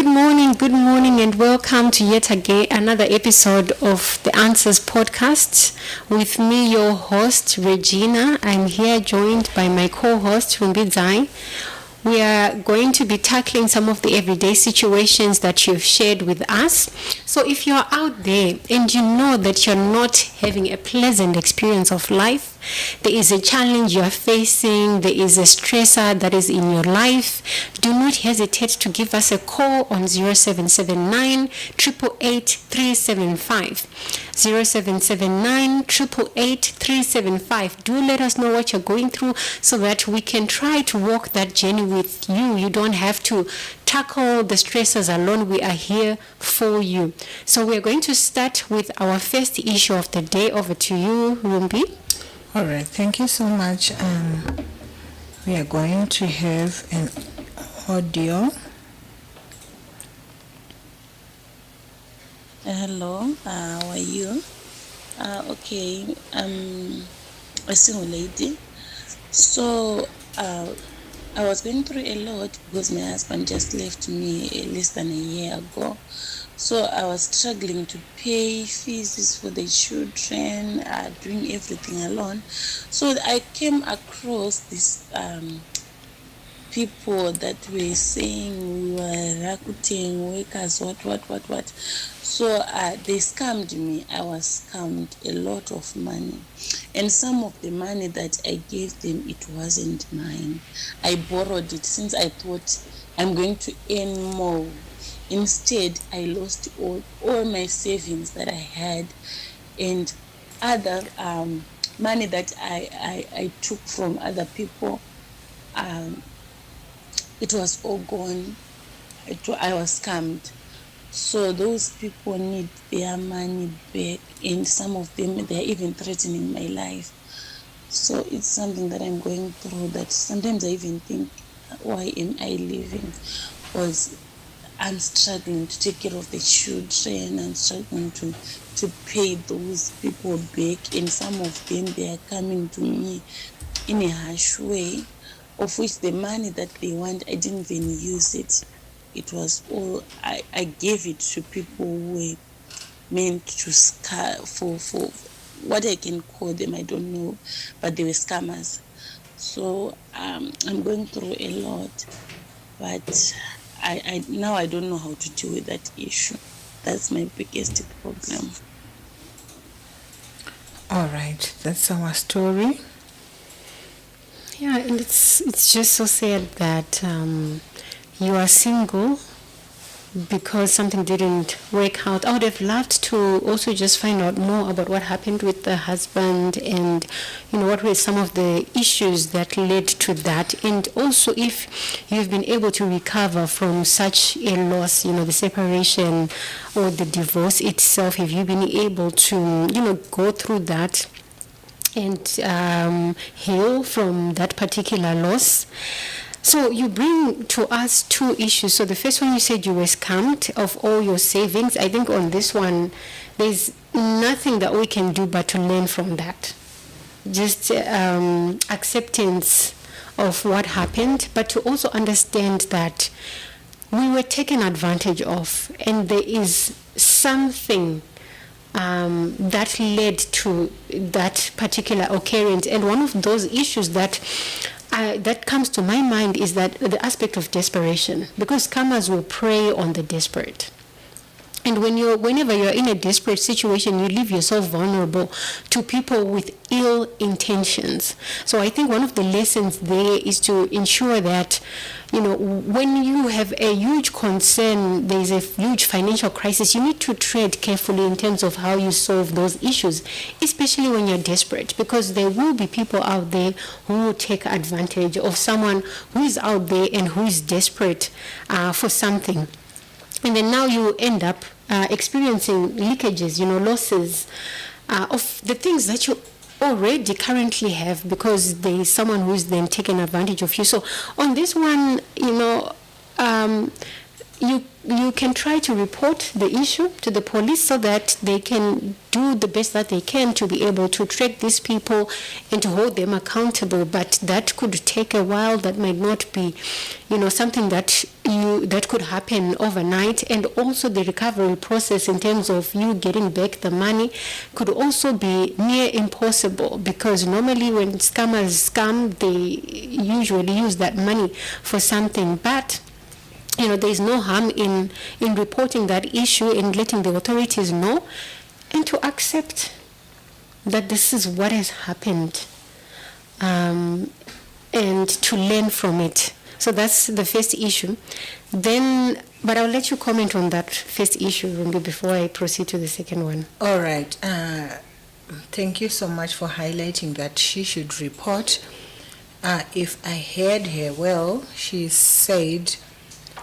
good morning, and welcome to yet again another episode of the Answers podcast. With me, your host, Regina. I'm here joined by my co-host, Rumbizai. We are going to be tackling some of the everyday situations that you've shared with us. So if you're out there and you know that you're not having a pleasant experience of life, there is a challenge you're facing, there is a stressor that is in your life, do not hesitate to give us a call on 0779 888 375. 0779 888 375. Do let us know what you're going through so that we can try to walk that journey with you. You don't have to tackle the stressors alone. We are here for you. So we're going to start with our first issue of the day. Over to you, Rumbi. All right, thank you so much. We are going to have an audio. Hello, how are you? Okay, I'm a single lady. So I was going through a lot because my husband just left me less than a year ago. So I was struggling to pay fees for the children, doing everything alone. So I came across this people that were saying we were recruiting workers, what. So they scammed me. I was scammed a lot of money. And some of the money that I gave them, it wasn't mine. I borrowed it since I thought I'm going to earn more. Instead, I lost all my savings that I had, and other money that I took from other people. It was all gone. I was scammed. So those people need their money back, and some of them, they're even threatening my life. So it's something that I'm going through, that sometimes I even think, why am I living? Because I'm struggling to take care of the children. I'm struggling to pay those people back, and some of them, they are coming to me in a harsh way, of which the money that they want, I didn't even use it. It was all, I gave it to people who were meant to for what I can call them, I don't know, but they were scammers. So I'm going through a lot, but I now I don't know how to deal with that issue. That's my biggest problem. All right, that's our story. Yeah, and it's just so sad that you are single because something didn't work out. I would have loved to also just find out more about what happened with the husband, and what were some of the issues that led to that, and also if you've been able to recover from such a loss, the separation or the divorce itself. Have you been able to go through that and heal from that particular loss? So you bring to us two issues. So the first one, you said you were scammed of all your savings. I think on this one, there's nothing that we can do but to learn from that. Just acceptance of what happened, but to also understand that we were taken advantage of, and there is something that led to that particular occurrence. And one of those issues that comes to my mind is that the aspect of desperation, because scammers will prey on the desperate. And whenever you're in a desperate situation, you leave yourself vulnerable to people with ill intentions. So I think one of the lessons there is to ensure that, when you have a huge concern, there's a huge financial crisis, you need to tread carefully in terms of how you solve those issues, especially when you're desperate, because there will be people out there who will take advantage of someone who is out there and who is desperate for something. And then now you end up experiencing leakages, losses of the things that you already currently have, because there is someone who's then taken advantage of you. So on this one, you can try to report the issue to the police so that they can do the best that they can to be able to track these people and to hold them accountable. But that could take a while. That might not be, something that could happen overnight. And also the recovery process in terms of you getting back the money could also be near impossible, because normally when scammers scam, they usually use that money for something. But there's no harm in reporting that issue and letting the authorities know, and to accept that this is what has happened, and to learn from it. So that's the first issue. Then, but I'll let you comment on that first issue, Rumbi, before I proceed to the second one. All right. Thank you so much for highlighting that she should report. If I heard her well, she said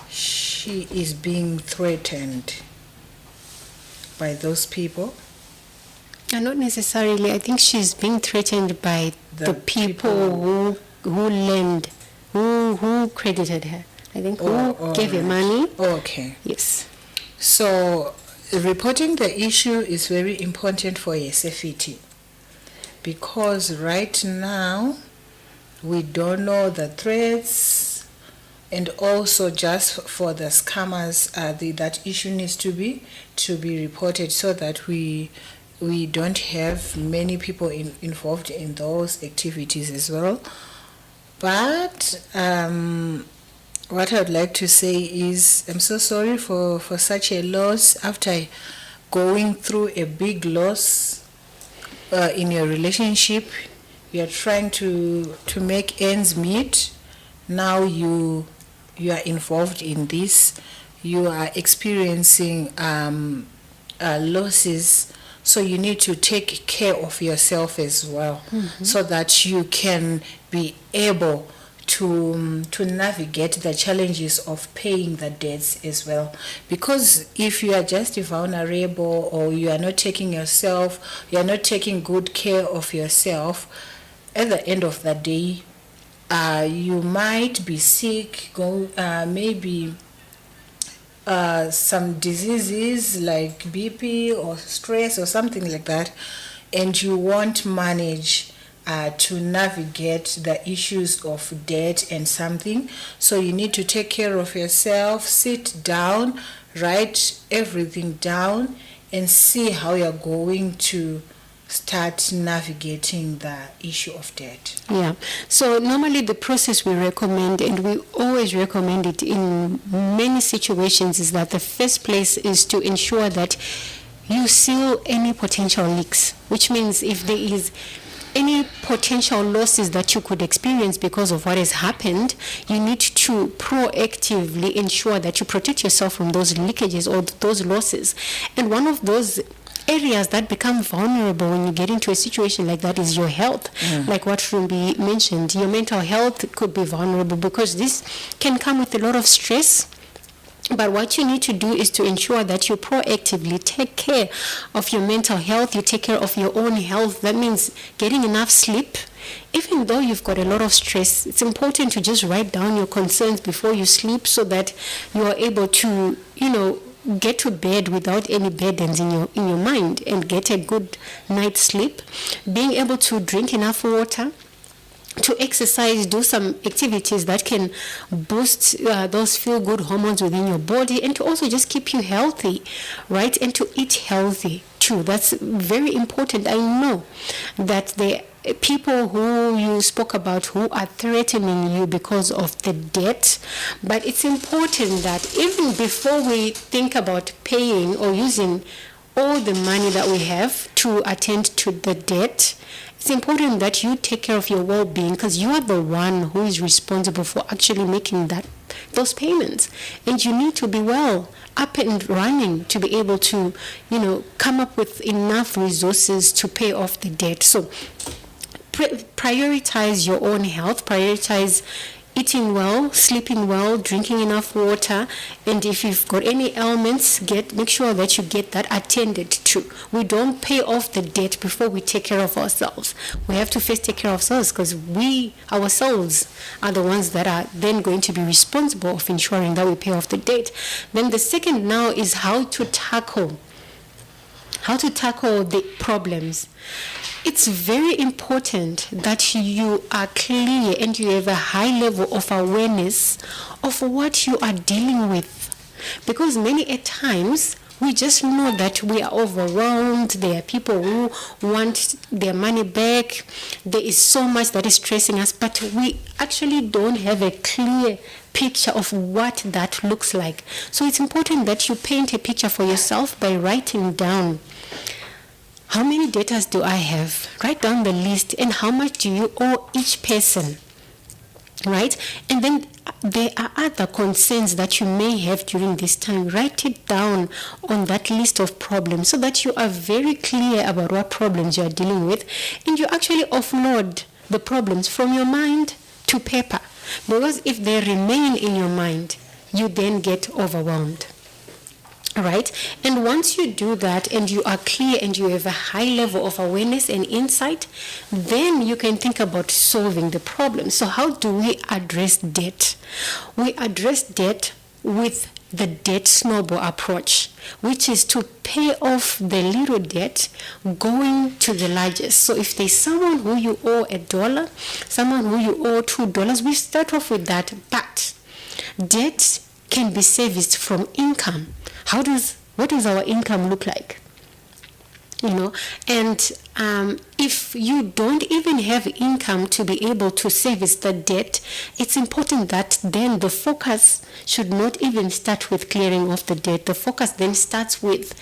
she is being threatened by those people. Not necessarily. I think she's being threatened by the people who lend, who credited her. I think who gave her money. Okay. Yes. So reporting the issue is very important for your safety, because right now we don't know the threats. And also, just for the scammers, that issue needs to be reported, so that we don't have many people involved in those activities as well. But what I'd like to say is, I'm so sorry for such a loss. After going through a big loss in your relationship, you are trying to make ends meet. Now you are involved in this, you are experiencing losses, so you need to take care of yourself as well, so that you can be able to navigate the challenges of paying the debts as well. Because if you are just vulnerable, or you are not taking good care of yourself, at the end of the day, you might be sick, maybe some diseases like BP or stress or something like that, and you won't manage to navigate the issues of debt and something. So you need to take care of yourself, sit down, write everything down, and see how you're going to start navigating the issue of debt. Yeah. So normally the process we recommend, and we always recommend it in many situations, is that the first place is to ensure that you seal any potential leaks, which means if there is any potential losses that you could experience because of what has happened, you need to proactively ensure that you protect yourself from those leakages or those losses. And one of those areas that become vulnerable when you get into a situation like that is your health. Like what Rumbi mentioned, your mental health could be vulnerable, because this can come with a lot of stress. But what you need to do is to ensure that you proactively take care of your mental health, you take care of your own health. That means getting enough sleep. Even though you've got a lot of stress, it's important to just write down your concerns before you sleep, so that you are able to, get to bed without any burdens in your mind, and get a good night's sleep. Being able to drink enough water, to exercise, do some activities that can boost those feel-good hormones within your body, and to also just keep you healthy, right? And to eat healthy too. That's very important. I know that the people who you spoke about who are threatening you because of the debt, but it's important that even before we think about paying or using all the money that we have to attend to the debt, it's important that you take care of your well-being, because you are the one who is responsible for actually making those payments, and you need to be well up and running to be able to come up with enough resources to pay off the debt. So prioritize your own health, prioritize eating well, sleeping well, drinking enough water, and if you've got any ailments, make sure that you get that attended to. We don't pay off the debt before we take care of ourselves. We have to first take care of ourselves, because we ourselves are the ones that are then going to be responsible of ensuring that we pay off the debt. Then the second now is how to tackle the problems. It's very important that you are clear and you have a high level of awareness of what you are dealing with. Because many a times we just know that we are overwhelmed. There are people who want their money back. There is so much that is stressing us, but we actually don't have a clear picture of what that looks like. So it's important that you paint a picture for yourself by writing down, how many debtors do I have? Write down the list, and how much do you owe each person, right? And then there are other concerns that you may have during this time. Write it down on that list of problems so that you are very clear about what problems you are dealing with, and you actually offload the problems from your mind to paper. Because if they remain in your mind, you then get overwhelmed. Right? And once you do that and you are clear and you have a high level of awareness and insight, then you can think about solving the problem. So how do we address debt? We address debt with the debt snowball approach, which is to pay off the little debt going to the largest. So if there's someone who you owe $1, someone who you owe $2, we start off with that. But debt can be serviced from income. What does our income look like? And if you don't even have income to be able to service the debt, it's important that then the focus should not even start with clearing off the debt. The focus then starts with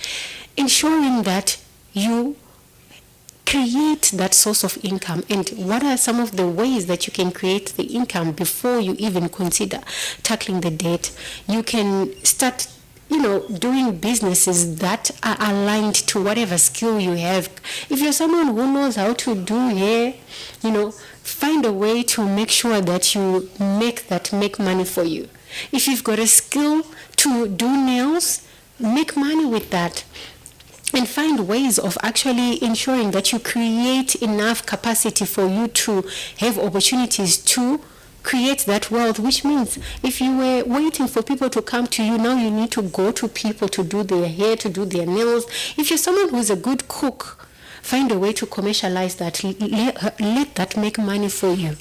ensuring that you create that source of income. And what are some of the ways that you can create the income before you even consider tackling the debt? You can start doing businesses that are aligned to whatever skill you have. If you're someone who knows how to do hair, find a way to make sure that you make money for you. If you've got a skill to do nails, make money with that. And find ways of actually ensuring that you create enough capacity for you to have opportunities to create that wealth, which means if you were waiting for people to come to you, now you need to go to people to do their hair, to do their nails. If you're someone who's a good cook, find a way to commercialize that. Let that make money for you.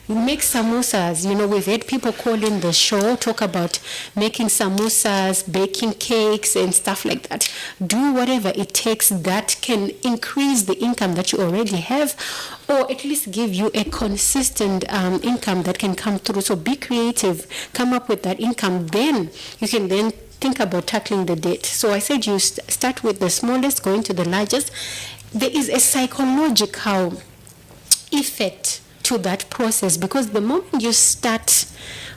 You make samosas. We've had people call in the show, talk about making samosas, baking cakes, and stuff like that. Do whatever it takes that can increase the income that you already have, or at least give you a consistent income that can come through. So be creative, come up with that income. Then you can then think about tackling the debt. So I said you start with the smallest, going to the largest. There is a psychological effect to that process, because the moment you start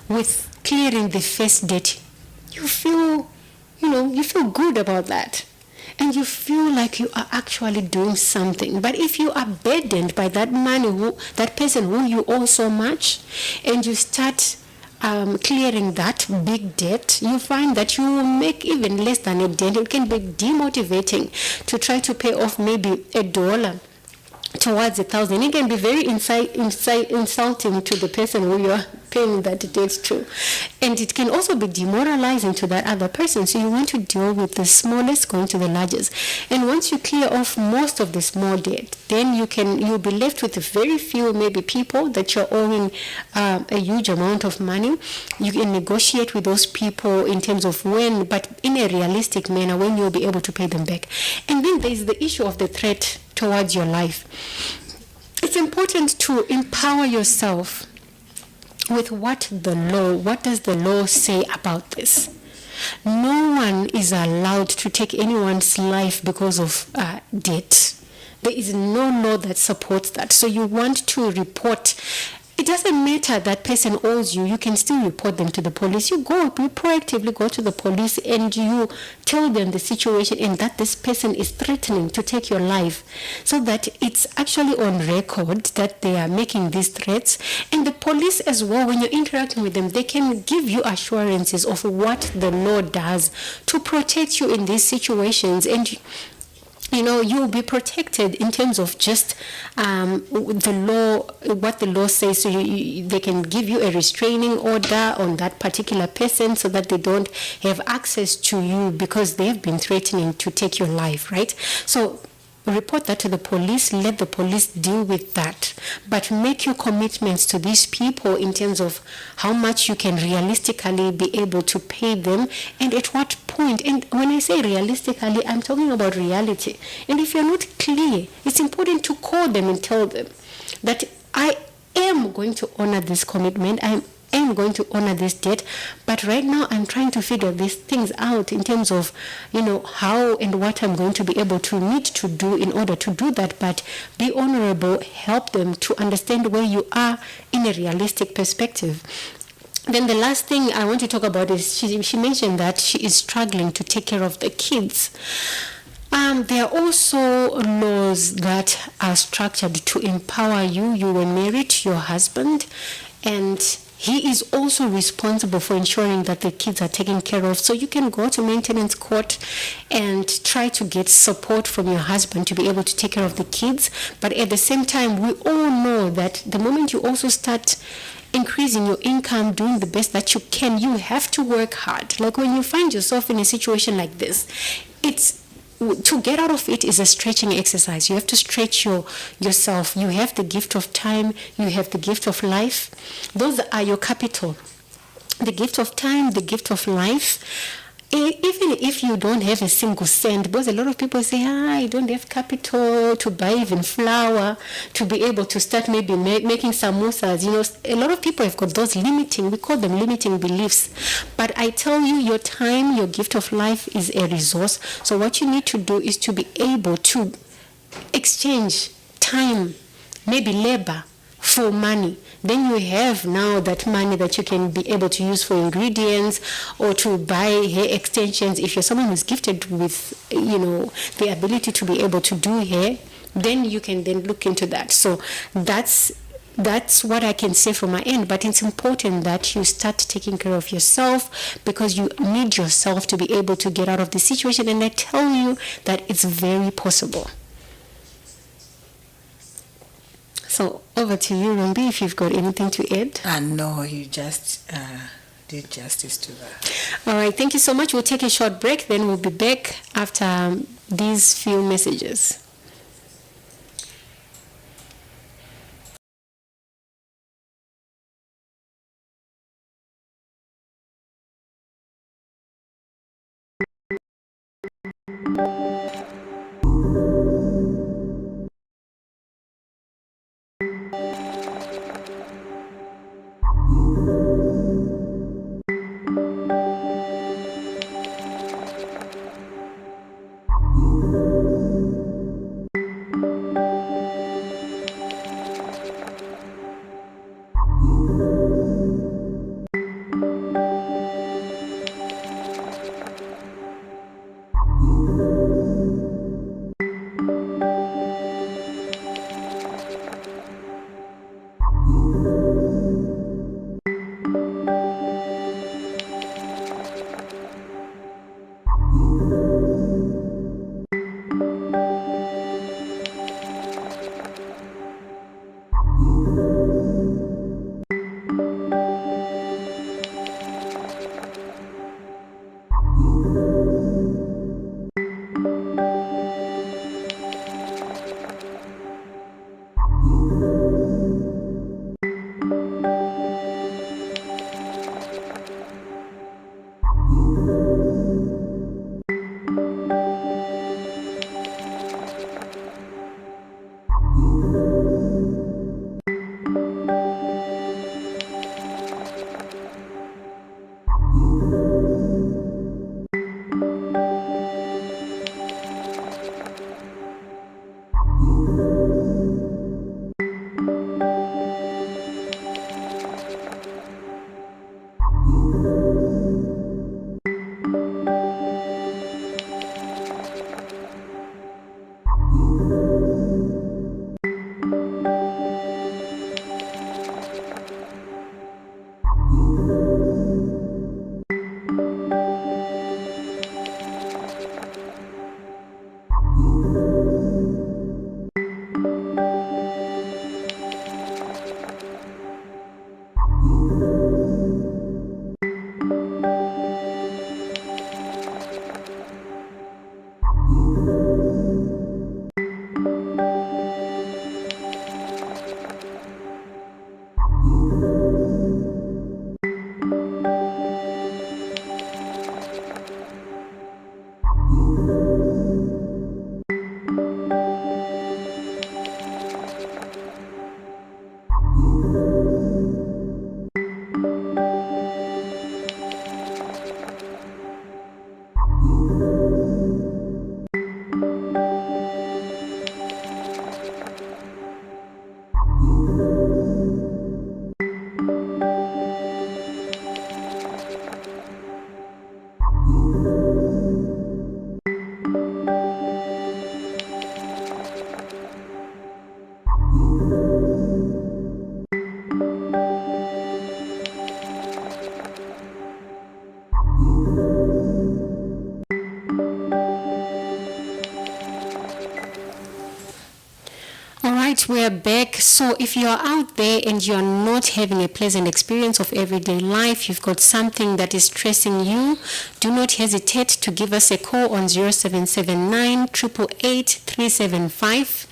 with clearing the first debt, you feel good about that. And you feel like you are actually doing something. But if you are burdened by that money, that person who you owe so much, and you start clearing that big debt, you find that you will make even less than a dent. It can be demotivating to try to pay off maybe $1 towards 1,000. It can be very insulting to the person who you are paying that debt to. And it can also be demoralizing to that other person. So you want to deal with the smallest going to the largest. And once you clear off most of the small debt, then you'll be left with a very few maybe people that you're owing a huge amount of money. You can negotiate with those people in terms of when, but in a realistic manner, when you'll be able to pay them back. And then there's the issue of the threat towards your life. It's important to empower yourself with what does the law say about this? No one is allowed to take anyone's life because of debt. There is no law that supports that. So you want to report. it doesn't matter that person owes you. You can still report them to the police. You proactively go to the police and you tell them the situation and that this person is threatening to take your life, so that it's actually on record that they are making these threats. And the police as well, when you're interacting with them, they can give you assurances of what the law does to protect you in these situations. And you'll be protected in terms of just the law, what the law says. So they can give you a restraining order on that particular person so that they don't have access to you because they've been threatening to take your life, right? So report that to the police, let the police deal with that. But make your commitments to these people in terms of how much you can realistically be able to pay them and at what point. And when I say realistically, I'm talking about reality. And if you're not clear, it's important to call them and tell them that I am going to honor this commitment. I am going to honor this debt, but right now I'm trying to figure these things out in terms of, how and what I'm going to be able to need to do in order to do that. But be honorable, help them to understand where you are in a realistic perspective. Then the last thing I want to talk about is she mentioned that she is struggling to take care of the kids. There are also laws that are structured to empower you. You were married to your husband, and he is also responsible for ensuring that the kids are taken care of. So you can go to maintenance court and try to get support from your husband to be able to take care of the kids. But at the same time, we all know that the moment you also start increasing your income, doing the best that you can, you have to work hard. Like when you find yourself in a situation like this, to get out of it is a stretching exercise. You have to stretch yourself. You have the gift of time. You have the gift of life. Those are your capital. The gift of time, the gift of life. Even if you don't have a single cent, because a lot of people say, I don't have capital to buy even flour, to be able to start maybe making samosas. A lot of people have got those we call them limiting beliefs. But I tell you, your time, your gift of life is a resource. So what you need to do is to be able to exchange time, maybe labor, for money. Then you have now that money that you can be able to use for ingredients or to buy hair extensions. If you're someone who's gifted with, the ability to be able to do hair, then you can then look into that. So that's what I can say from my end. But it's important that you start taking care of yourself, because you need yourself to be able to get out of the situation. And I tell you that it's very possible. So over to you, Rumbi, if you've got anything to add. No, you just did justice to that. All right, thank you so much. We'll take a short break, then we'll be back after these few messages. right, we are back. So if you are out there and you are not having a pleasant experience of everyday life, you've got something that is stressing you, do not hesitate to give us a call on 0779 888 375.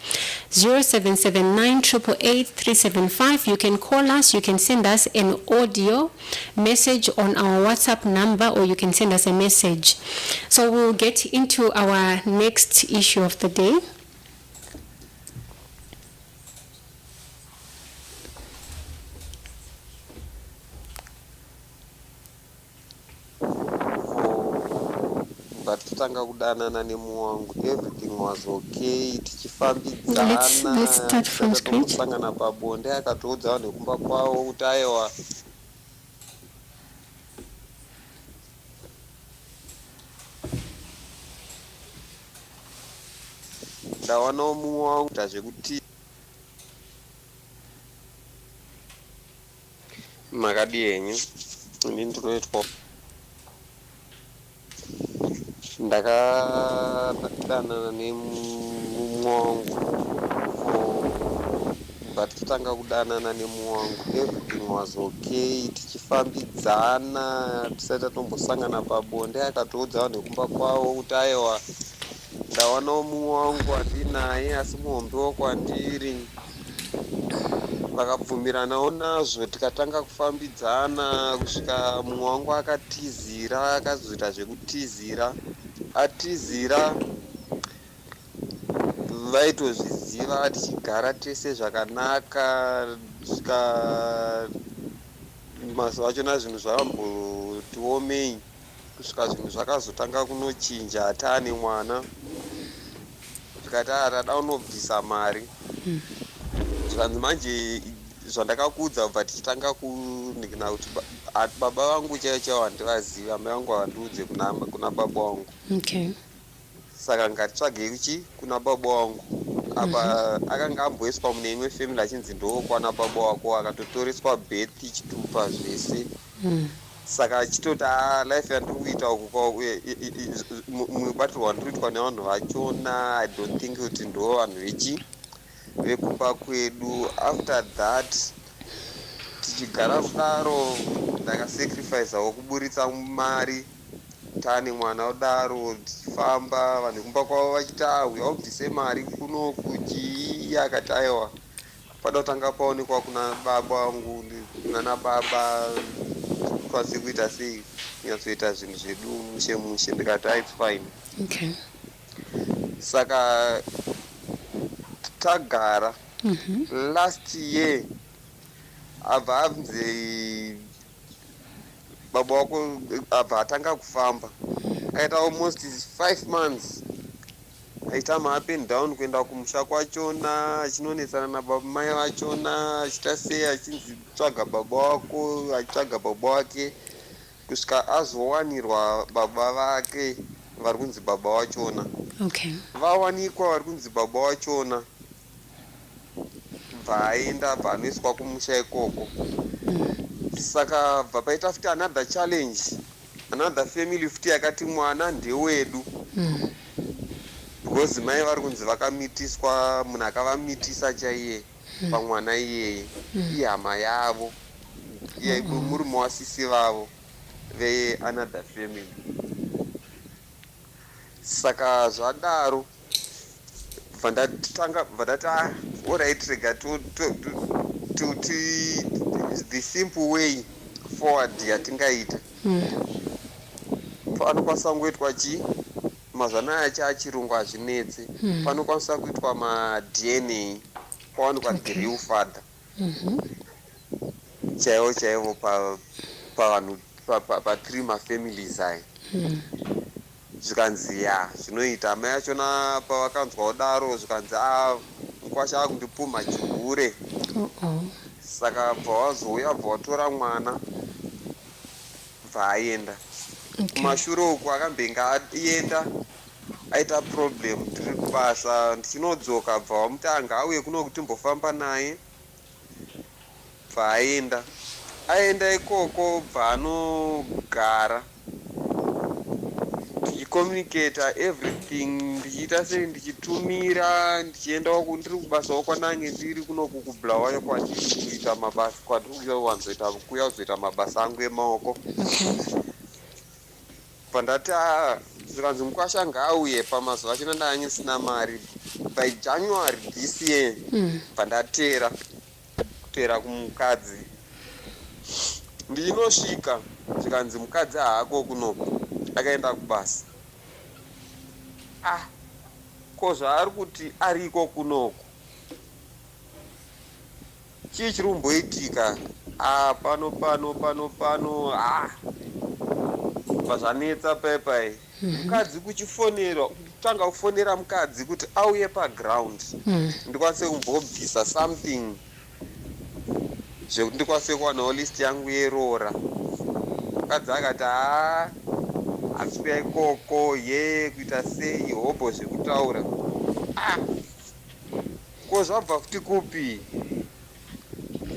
0779 888 375. You can call us, you can send us an audio message on our WhatsApp number, or you can send us a message. So we'll get into our next issue of the day. but tanga kudanana nemuwangu, everything was okay, tichifambidzana. Let's start from scratch. Kusangana pabonde akatoudza nekumba kwawo kuti aiwa ndawanawo muwangu ta zvekuti makadi yenyu ini ndinoitwa ndakadanana nemuwangu but tanga kudanana nemuwangu, everything was okay, tichifambidzana tisati tatombosangana pabonde akatoudza nekumba kwawo kuti aiwa ndawanawo muwangu andinaye asi muhombe wokwandiri. Vakabvumiranawo nazvo, tikatanga kufambidzana kusvika mumwe wangu akatizira, akazoita zvekutizira. Atizira vaitozviziva tichigara tese zvakanaka, kusvika mazuva achona zvinhu zvakambotiomei, kusvika zvinhu zvakazotanga kunochinja. Ataane mwana tikati tada unobvisa mari, zvanzi manje zvandakakuudza kubva tichitanga kunikina kuti baba vangu chaiwo handivaziva, mai vangu havandiudze kuna baba vangu. Okay. Saka ngatitsvagei kuchi kuna baba vangu. Apa akanga amboiswa mune imwe family achinzi ndokwana baba wako, akatotoreswa birth chitupa zvese. Saka achitoti life yandiri kuita uku mubatiro wandiri kuitwa nevanhu vachona, I don't think kuti ndo vanhu vekumba kwedu. After that tichigara kudaro ndakasacrificeawo kuburitsa mari, taane mwana udaro, tichifamba vanhu vekumba kwavo vachiti uya ubvise mari kunoku chii, akati aiwa pada kutanga paonekwa kuna baba vangu, kunana baba kwanise kuita sei, nyatsoita zvinhu zvedu mushe mushe. Ndikati it's fine. Okay. Saka tagara last year abva abve baba wako abva atanga kufamba, aita almost 5 months aita ma-up and down, kuenda kumusha kwachona achinonetsana nababa mai vachona, achiita sei achinzi tsvaga baba wako, achitsvaga baba wake, kusvika azowanirwa baba vake vari kunzi baba wachona. Okay. Vawanikwa vari kunzi baba wachona, bva aenda bva anoiswa kumusha ikoko. Saka bva paita futi another challenge, another family futi yakati mwana ndewedu, because mai vari kunzi vakamitiswa, munhu akavamitisa chaiye pamwana iyeye, ihama yavo, murume wasisi vavo ve-another family. Saka zvadaro bva ndati alright, rega the simple way forward yatingaita panokwanisa kungoitwa chi mazana acho achirungu hazvinetse, panokwanisa kuitwa ma-DNA kwawanikwa the real father chaivo chaivo pavanhu pa3 mafamilies aya. Zvikanzi zvinoita mai achona pavakanzwa kudaro, zvikanzi mukwasha akundipuma chihure. Saka bva wazouya bva watora mwana bva aenda. Kumashure uku akambenge aenda aita problem, tiri kubasa ndichinodzoka bva wamuti anga auye kuno kuti mbofamba naye, bva aenda ikoko bva anogara. ndichicommunicata everything, ndichiita sei ndichitumira, ndichiendawo ndiri kubasawo kwanange ndiri kunoku kubulawayo kwandiri kuita mabasa kwandiri kuwanzoita kuya kuzoita mabasa angu emaoko. Pandati zvikanzi mukwasha ngaauye pamazuva achina ndaanyisina mari. By January this year pandatera kutera kumukadzi ndinosvika zvikanzi mukadzi haako kunoku akaenda kubasa. Ko zvaari kuti ariko kunoku chii chiri kumboitika? Pano pazvanetsa paipai. Mukadzi kuchifonera, kutanga kufonera mukadzi kuti auye paground ndikwanise kumbobvisa something zvekuti ndikwanise kuwanawo list yangu yerora. Mukadzi akati asvika ikoko kuita sei hobho zvekutaura. Ko zvabva futi kupi?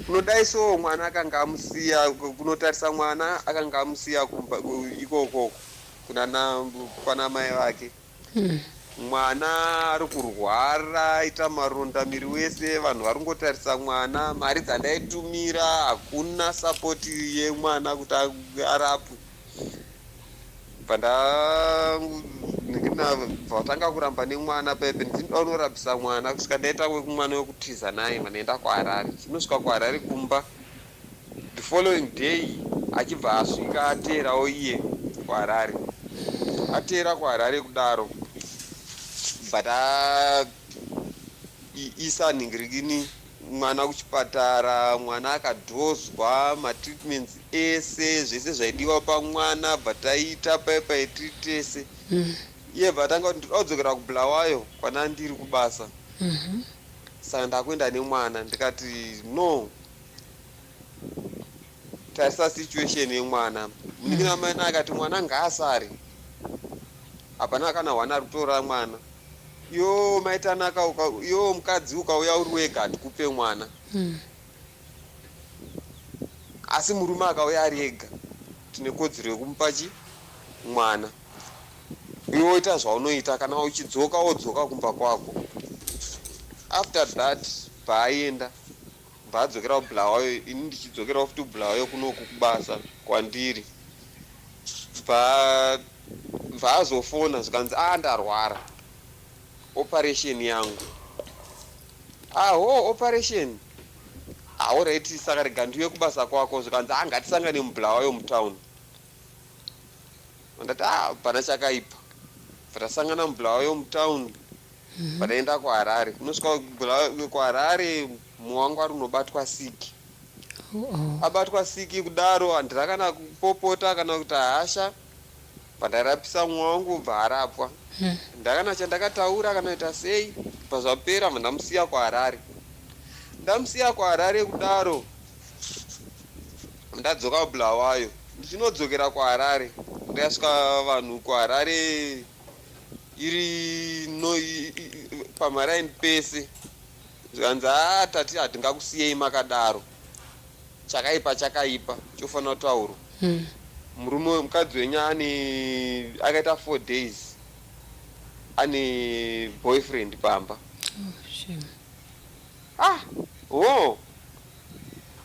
Kunodaiso mwana akanga amusiya, kunotarisa mwana akanga amusiya ikoko kwana mai vake. Mwana ari kurwara, aita maronda miri wese, vanhu vari kungotarisa mwana, mari dzandaitumira hakuna sapoti yemwana kuti arapwe. Patanga kuramba nemwana paipe ndinoda unorapisa mwana kusvika ndaita mwana wekutiza naye manaenda kuHarare. Chinosvika kuHarare kumba, the following day achibva asvika aterawo iye kuHarare. Atera kuHarare kudaro but isa ningirikini mwana kuchipatara, mwana akadhozwa, matreatments ese zvese zvaidiwa pamwana but aita paipai treat ese. Iye vatanga kuti ndinodzokera kubulawayo kwana ndiri kubasa. Saka ndakuenda nemwana ndikati no, tarisa situation yemwana. Muningira mai akati mwana ngaasare. Hapana kana wana kutora mwana. Maitanaka mukadzi ukauya uri wega atikupe mwana. Asi murume akauya ari ega tine kodzero yekumupa mwana. Iwe woita zvaunoita, kana uchidzoka wodzoka kumba kwako. After that paaenda baadzokera kubulawayo, ini ndichidzokera futi kubulawayo kunoku kubasa kwandiri. Vaazofona zvikanzi ndarwara, operation yangu. Operation. Alright, saka rega ndiuye kubasa kwako. Zvikanzi ngatisangane mubulawayo mutown. Ndati pana chakaipa. Tasangana mubulawayo mutown. Pataenda kuHarare. Kunosvika kuHarare muwangu ari unobatwa siki. Abatwa siki kudaro handina kana kupopota kana kuti hasha. Pandarapisa mwangu bva arapwa. Ndakana chandakataura kana ita sei, pazvapera ndamusiya kuHarare. Ndamusiya kuHarare kudaro ndadzoka kubulawayo. Ndichinodzokera kuHarare ndasvika vanhu kuHarare iri pamaraini pese. Zvikanzi tati hatingakusiyei makadaro. Chakaipa chofanira kutaurwa. Murume mukadzi wenyu akaita 4 days ane boyfriend pamba.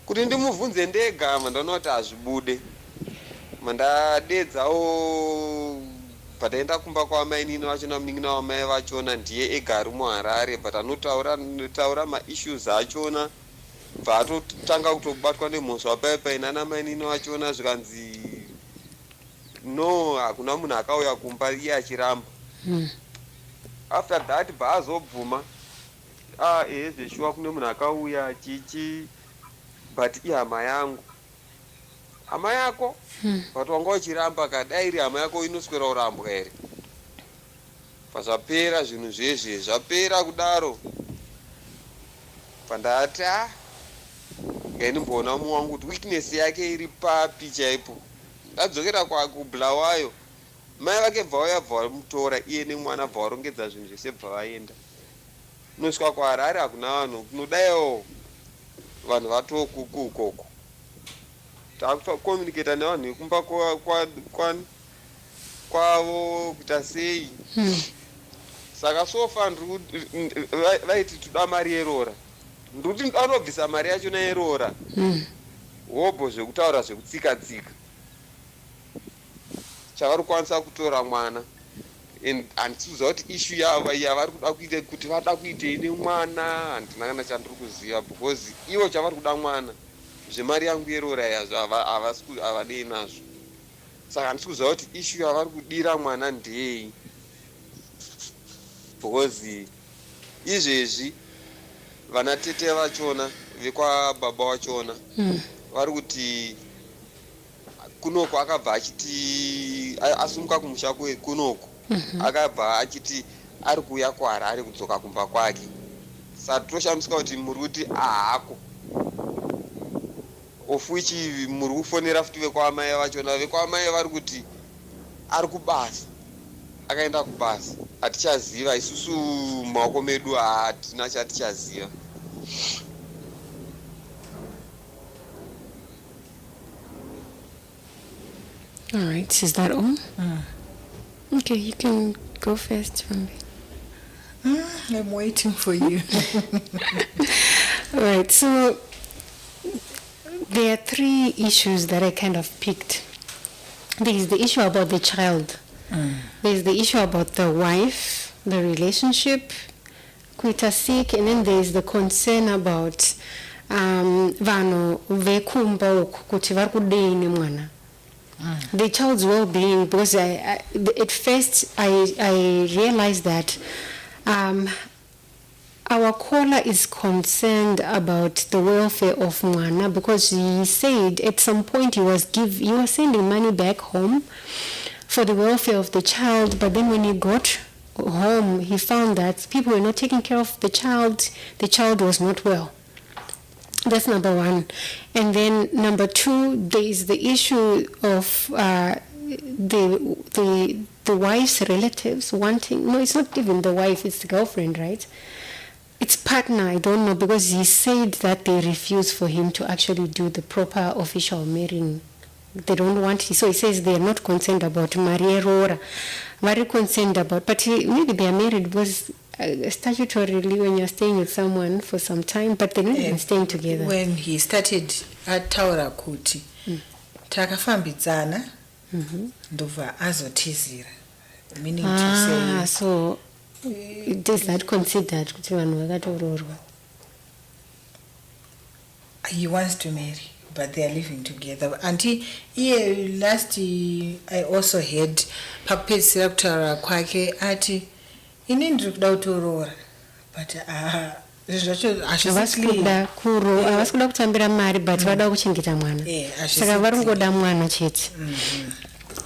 Kuti ndimubvunze ndega mandaona kuti hazvibude. Mandadedzawo pataenda kumba kwamainini vachona, munin'ina wamai vachona ndiye ega ari muHarare but anotaura maissues achona. Bva atotanga kutobatwa nemhosva paipai nana mainini vachona. Zvikanzi no, hakuna munhu akauya kumba, iye achiramba. After that baazobvuma zveshuwa kune munhu akauya chichi but ihama yangu. Hama yako? But wanga uchiramba kadai iri hama yako inoswera kurambwa here. Pazvapera zvinhu zvezve zvapera kudaro. Pandati ngaindimboona muwangu kuti weakness yake iri papi chaipo. Ndadzokera kubulawayo, mai vake bva vamutora iye nemwana bva varongedza zvinhu zvese bva vaenda. Unosvika kuHarare hakuna vanhu, kunodaiwo vanhu vatokuku ukoko. Takucommunicata nevanhu vekumba kwavo kuita sei. Saka sofa vaiti toda mari yerora, ndikuti anobvisa mari yacho nayerora hobho zvekutaura zvekutsika-tsika chavari kukwanisa kutora mwana. Handisiuza kuti ishu yava yavari kuda kuita kuti vada kuitei nemwana, handina kana chandiri kuziva, because ivo chavari kuda mwana, zvemari yangu yerora yazvo havadei nazvo. Saka handisikuziva kuti ishu yavari kudira mwana ndei, because izvezvi vana tete vachona vekwababa vachona vari kuti kunoko akabva achiti asumuka kumusha kunoko akabva achiti ari kuuya kuHarare kudzoka kumba kwake. Saka toshamisika kuti muri kuti ahako of which muri kufonera futi vekwamai vachona. Vekwamai vari kuti ari kubasa, akaenda kubasa, hatichaziva isusu maoko medu, hatina chatichaziva. All right, is that all? Okay, you can go first, Fambi. I'm waiting for you. All right, so there are 3 issues that I kind of picked. There is the issue about the child. There is the issue about the wife, the relationship, kuita sick, and then there is the concern about vano vekumba uku kuti vari kudei nemwana. The child's well-being, because at first I realized that our caller is concerned about the welfare of mwana, because he said at some point he was sending money back home for the welfare of the child, but then when he got home he found that people were not taking care of the child was not well. That's number 1. And then number 2, there is the issue of the wife's relatives wanting, no, it's not even the wife, it's the girlfriend, right? It's partner, I don't know, because he said that they refuse for him to actually do the proper official marrying. They don't want it. So he says they are not concerned about Marierora. Very concerned about, but maybe they are married because statutorily when you're staying with someone for some time, but they're not even staying together. When he started ataura kuti takafambidzana ndobva azotizira, meaning to say, so is that considered kuti vanhu vakatoroorwa? He wants to marry, but they are living together. And last I also heard pakupedzisira kutaura kwake ati ini ndiri kuda kutoroora, but havasi kuda kutambira mari, but vada kuchengeta mwana, saka vari kungoda mwana chete.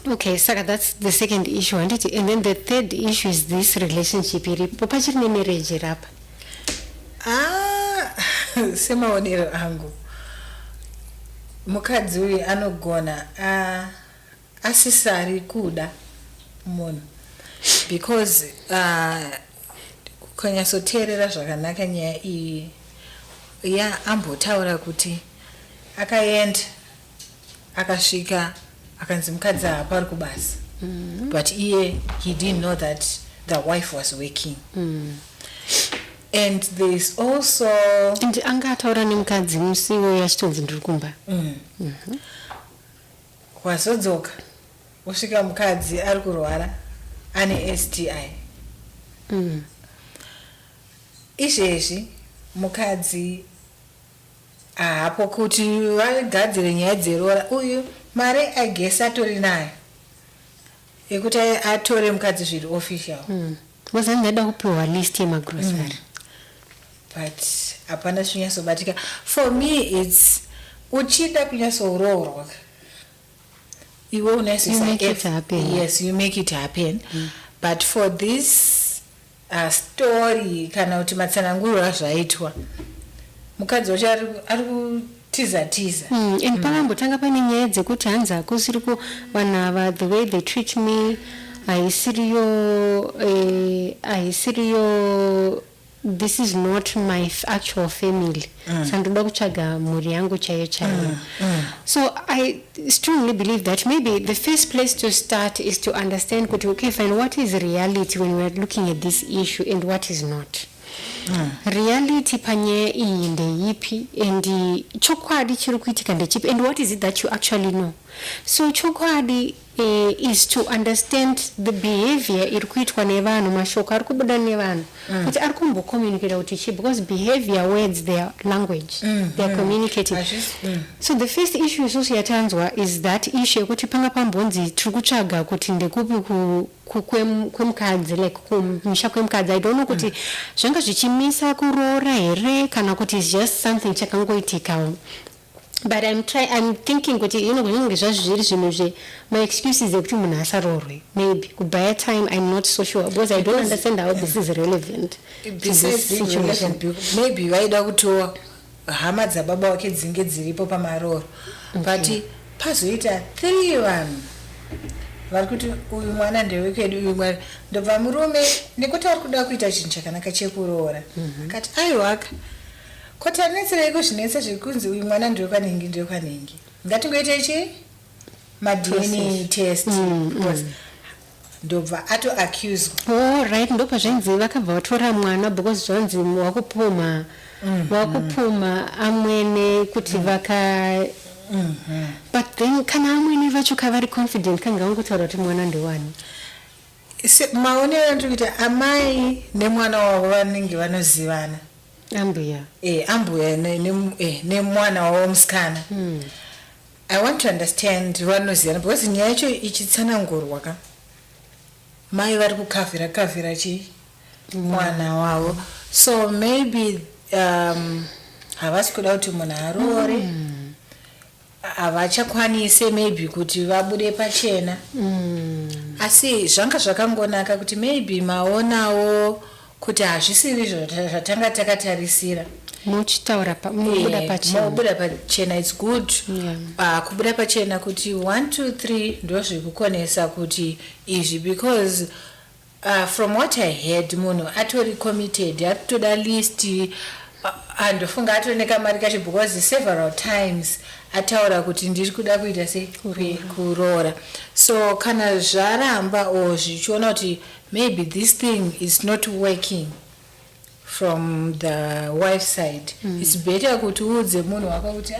Okay, saka that's the second issue. And then the third issue is this relationship iripo pachiri nemarriage rapa. Semaonero angu, mukadzi uyu anogona asisari kuda munhu, because kukanyatsoteerera zvakanaka nyaya iyi ambotaura kuti akaenda akasvika akanzi mukadzi haapari kubasa, but he didn't know that the wife was working. And there's also anga ataura nemukadzi musiwo yachitonzi ndiri kumba. Kwazodzoka usvika mukadzi ari kurwara ane STI. Izvezvi mukadzi hapo kuti vagadzire nyaya dzerora, uyu mari agesi atori nayo yekuti atore mukadzi zviri official. Wazandaida kupiwa list yemagrocery. But hapana zvinyatsobatika. For me it's uchida kunyatsourorwa, iwe unaisisa effort. Yes, you make it happen. But for this story kana kuti matsanangurwa zvaitwa, mukadzi wacho ari kutiza. And pakambotanga pane nyaya dzekuti hanzi hakusiri ku vanhu ava, the way they treat me, haisiriyo this is not my actual family. Sandoda kutsvaga mhuri yangu chaiyo chaiyo. So I strongly believe that maybe the first place to start is to understand kuti, okay, fine, what is reality when we are looking at this issue and what is not. Reality panyaya iyi ndeipi, and chokwadi chiri kuitika ndechipi, and what is it that you actually know. So chokwadi is to understand the behavior iri kuitwa nevanhu, mashoko ari kubuda nevanhu, kuti ari kumbokommunicata kuti chii, because behavior words, their language, they are communicating. So the first issue isusu yatanzwa is that issue yekuti panga pambonzi tiri kutsvaga kuti ndekupi kwemukadzi, like kumisha kwemukadzi. I don't know kuti zvanga zvichimisa kuroora here kana kuti it's just something chakangoitikawo. But I'm thinking kuti kunyange zvazvo zviri zvinhu my excuses ekuti munhu asarorwe, maybe kubaya time. I'm not so sure because I don't understand how this is relevant. Besides being relevant, maybe vaida kutoa hama dzababa wake dzinge dziripo pamaroro, but pazoita 3 vanhu vari kuti uyu mwana ndewekwedu, uyu mwana ndobva murume nekuti ari kuda kuita chinhu chakanaka chekuroora akati aiwaka kotanetsirei kuzvinetsa zvekunzi uyu mwana ndewekwanhingi ngatingoita ichi madna test ndobva ato-accused. Oh, right, ndopa zvainzi vakabva vatora mwana because zvanzi wakupuma amwene kuti vaka but then kana amwene vacho kavari confident kanga vangotaura kuti mwana ndewani. Maonero andikuita amai nemwana wavo vanenge vanozivana, ambuya ambuya nemwana wavo musikana. I want to understand vanozivana because nyaya yacho ichitsanangurwa ka mai vari kukavhira chi mwana wavo, so maybe havasi kuda kuti munhu aroore, havachakwanise maybe kuti vabude pachena. Asi zvanga zvakangonaka kuti maybe maonawo kuti hazvisiri zvatanga takatarisira. muchitaura mubuda pachena, it's good. Kubuda pachena kuti 1 2 3 ndo zvikukonesa kuti izvi, because from what I heard munhu atori committed, atoda list, andofunga atoneka mari kacho because several times ataura kuti ndiri kuda kuita sei kuroora. So kana zvaramba o zvichiona kuti maybe this thing is not working from the wife side, it's better kuti uudze munhu wako kuti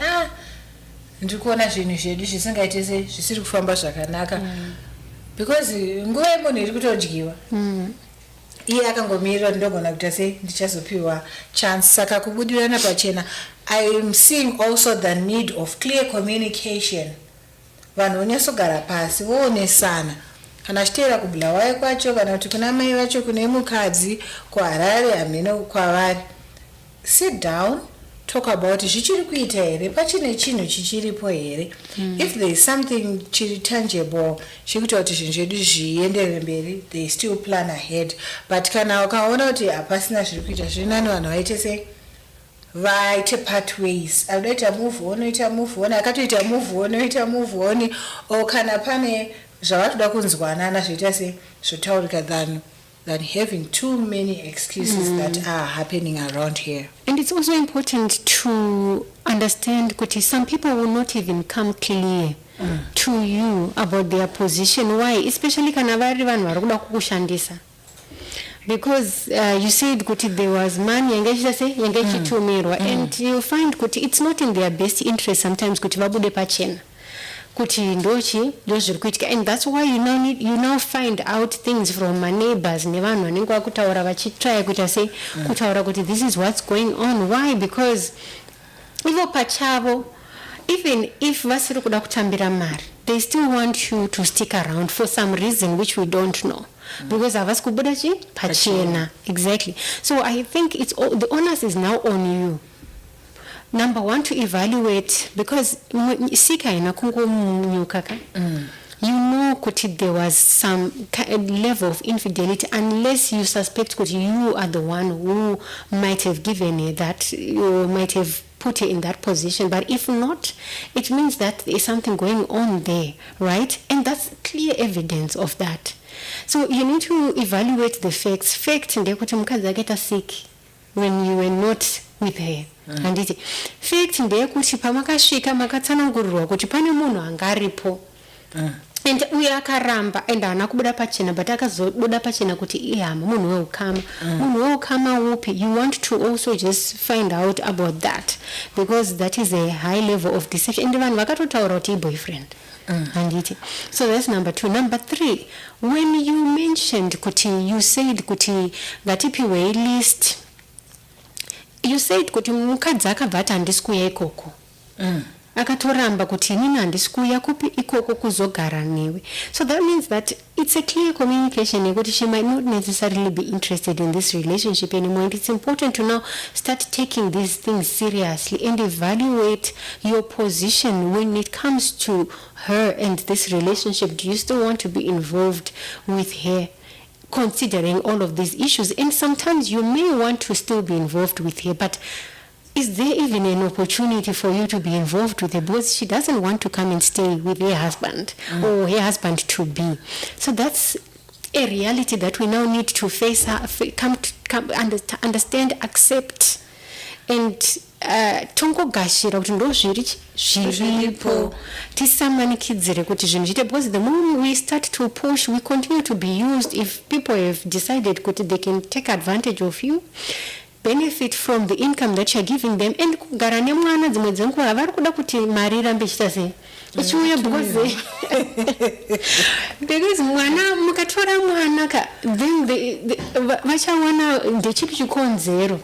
ndiri kuona zvinhu zvedu zvisingaite sei, zvisiri kufamba zvakanaka, because nguva yemunhu iri kutodyiwa. Iye akangomirira ndogona kuita sei ndichazopiwa chance. Saka kubudirana pachena, I am seeing also the need of clear communication. Vanhu vonyasogara pasi voonesana, kana chiteera kubulawayo kwacho kana kuti kuna mai vacho kune mukadzi kuharare hameno kwavari, sit down, talk about zvichiri kuita here, pachine chinhu chichiripo here. If there is something chiri tangible chikuita kuti zvinhu zvedu zvienderere mberi, they still plan ahead. But kana ukaona kuti hapasina zviri kuita, zviri nani vanhu vaite sei vaite pathways, anoita move on oita move on, akatoita move on oita move on, o kana pane zvavatoda kunzwanana zvoita sei zvotaurika than having too many excuses that are happening around here. And it's also important to understand kuti some people will not even come clear to you about their position. Why? Especially kana vari vanhu vari kuda kukushandisa. Because you said kuti there was money yange ichitumirwa, and you find kuti it's not in their best interest sometimes kuti vabude pachena kuti ndochi ndozviri kuitika, and that's why you now find out things from my neighbors nevanhu vanenge vakutaura vachitry kuita sei kutaura kuti this is what's going on. Why? Because ivo pachavo, even if vasiri kuda kutambira mari, they still want you to stick around for some reason which we don't know, because havasi kubuda chi pachena. Exactly. So I think it's all, the onus is now on you. Number one, to evaluate, because sika ina kungomunyuka you know kuti there was some level of infidelity, unless you suspect kuti you are the one who might have given it that, you might have put her in that position. But if not, it means that there is something going on there, right? And that's clear evidence of that. So you need to evaluate the facts. Fact ndekuti mukadzi aketa sick when you were not with her. Handiti fact ndeyekuti pamakasvika makatsanangurirwa kuti pane munhu anga aripo and uye akaramba and haana kubuda pachena but akazobuda pachena kuti ihama munhu weukama. Munhu weukama upi, you want to also just find out about that because that is a high level of deception and vanhu vakatotaura kuti boyfriend. Handiti. So that's number 2. Number 3, when you mentioned kuti, you said kuti ngatipiwe list, you said kuti mukadzi akabva ati handisi kuuya ikoko. Akatoramba kuti inini handisi kuuya kupi ikoko kuzogara newe. So that means that it's a clear communication yekuti she might not necessarily be interested in this relationship anymore, and it's important to now start taking these things seriously and evaluate your position when it comes to her and this relationship. Do you still want to be involved with her, considering all of these issues? And sometimes you may want to still be involved with her, but is there even an opportunity for you to be involved with her because she doesn't want to come and stay with her husband or her husband to be? So that's a reality that we now need to face, understand, accept, and tongogashira kuti ndo zviripo tisamanikidzire kuti zvinhu zviite, because the moment we start to push, we continue to be used. If people have decided kuti they can take advantage of you, benefit from the income that you're giving them, and kugara nemwana dzimwe dzenguva vari kuda kuti mari irambe ichiita sei ichiuya because mwana mukatora mwana then vachawana ndechipi chikonzero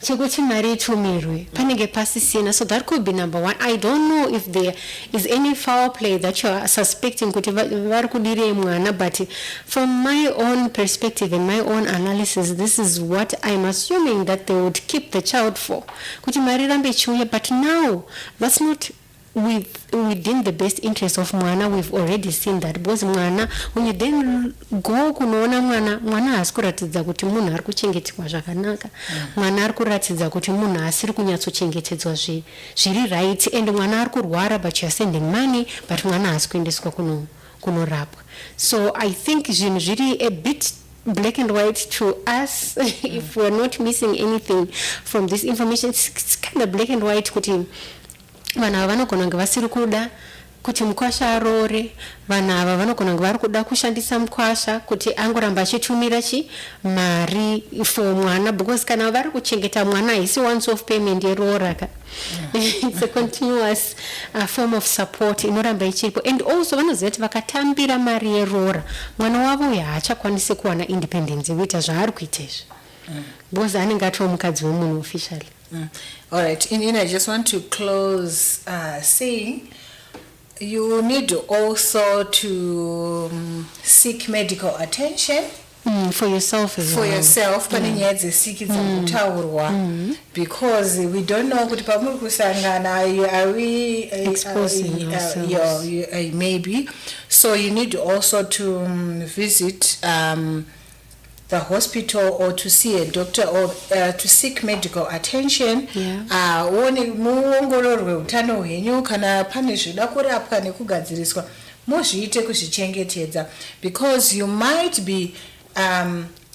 chekuti mari itumirwe panenge pasisina. So that could be number 1. I don't know if there is any foul play that you are suspecting kuti vari kudirei mwana, but from my own perspective and my own analysis, this is what I'm assuming that they would keep the child for, kuti mari irambe ichiuya. But now that's not within the best interest of mwana. We've already seen that because mwana, when you then go kunoona mwana haasi kuratidza kuti munhu ari kuchengetedzwa zvakanaka, mwana ari kuratidza kuti munhu asiri kunyatsochengetedzwa zviri right, and mwana ari kurwara but you're sending money but mwana haasi kuendeswa kunorapwa. So I think zvinhu zviri a bit black and white to us. If we're not missing anything from this information, it's kind of black and white kuti vanhu ava vanogona kunge vasiri kuda kuti mukwasha arore, vanhu ava vanogona kunge vari kuda kushandisa mukwasha kuti angoramba achitumira mari for mwana, because kana vari kuchengeta mwana haisi once off payment yerora it's a continuous form of support inoramba ichiripo. And also vanoziva kuti vakatambira mari yerora mwana wavo uyu haachakwanisi kuwana independence yekuita zvaari kuita izvi because anenge atova mukadzi wemunhu officially. All right, and I just want to close saying you need also to seek medical attention for yourself as well. For yourself, because we don't know kuti pamuri kusangana are we exposing ourselves. Maybe. So you need also to visit the hospital or to see a doctor or to seek medical attention. Muongororwe utano hwenyu kana pane zvida kurapwa nekugadziriswa muzviite kuzvichengetedza, because you might be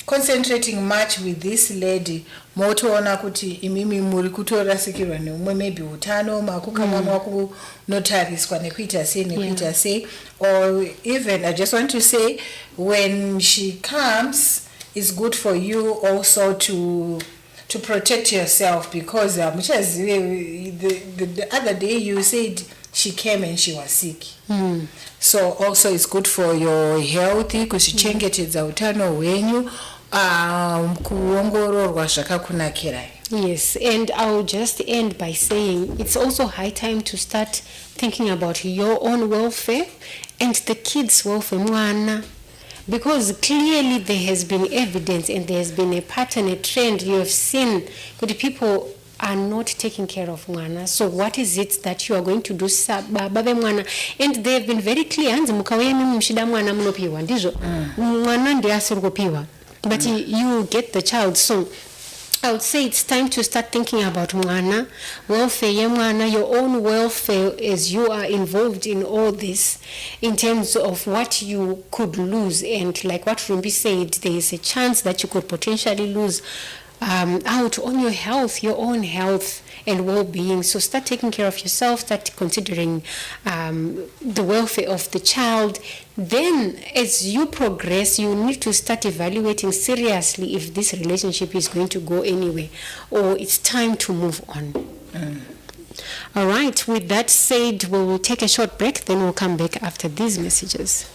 concentrating much with this lady, motoona kuti imimi muri kutorasikirwa neumwe maybe utano makukama mwakunotariswa nekuita sei. Or even I just want to say, when she comes, it's good for you also to protect yourself, because the other day you said she came and she was sick. So also it's good for your health, kuchichengetedza utano hwenyu, kuongororwa zvakakunakira. Yes, and I'll just end by saying it's also high time to start thinking about your own welfare and the kids' welfare, mwana. Because clearly there has been evidence and there has been a pattern, a trend you have seen, that people are not taking care of mwana. So what is it that you are going to do, babe mwana? And they have been very clear, hanzi mukauya mimi mshida mwana munopiwa ndizvo mwana ndiye asiri kupiwa, but you get the child. So I would say it's time to start thinking about mwana, welfare ya mwana, your own welfare as you are involved in all this, in terms of what you could lose. And like what Rumbi said, there is a chance that you could potentially lose out on your health, your own health and well-being. So start taking care of yourself, start considering the welfare of the child. Then as you progress, you need to start evaluating seriously if this relationship is going to go anywhere or it's time to move on. All right, with that said, we will take a short break, then we'll come back after these messages.